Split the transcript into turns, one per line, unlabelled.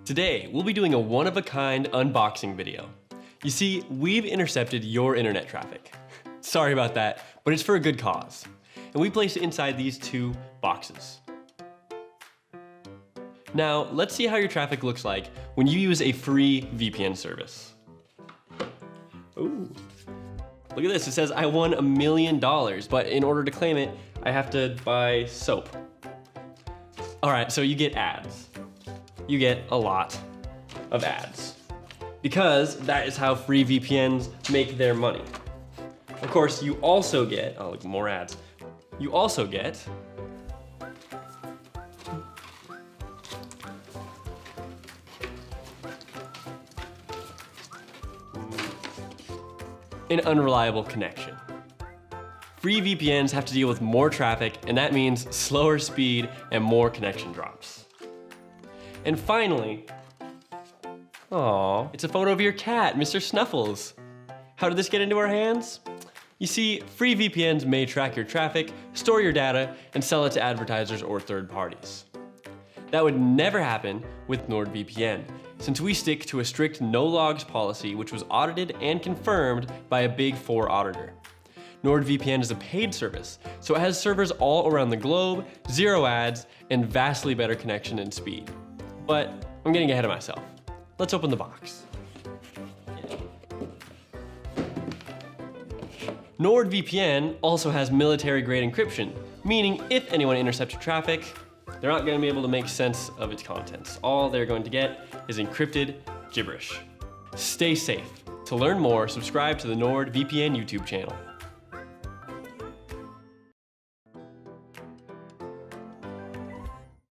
Today, we'll be doing a one-of-a-kind unboxing video. You see, we've intercepted your internet traffic. Sorry about that, but it's for a good cause. And we place it inside these two boxes. Now, let's see how your traffic looks like when you use a free VPN service. Ooh. Look at this, it says I won $1 million, but in order to claim it, I have to buy soap. All right, so you get ads. You get a lot of ads. Because that is how free VPNs make their money. Of course, you also get, oh look, more ads. You also get an unreliable connection. Free VPNs have to deal with more traffic, and that means slower speed and more connection drops. And finally, it's a photo of your cat, Mr. Snuffles. How did this get into our hands? You see, free VPNs may track your traffic, store your data, and sell it to advertisers or third parties. That would never happen with NordVPN, since we stick to a strict no logs policy which was audited and confirmed by a Big 4 auditor. NordVPN is a paid service, so it has servers all around the globe, zero ads, and vastly better connection and speed. But I'm getting ahead of myself. Let's open the box. NordVPN also has military-grade encryption, meaning if anyone intercepts your traffic, they're not going to be able to make sense of its contents. All they're going to get is encrypted gibberish. Stay safe. To learn more, subscribe to the NordVPN YouTube channel.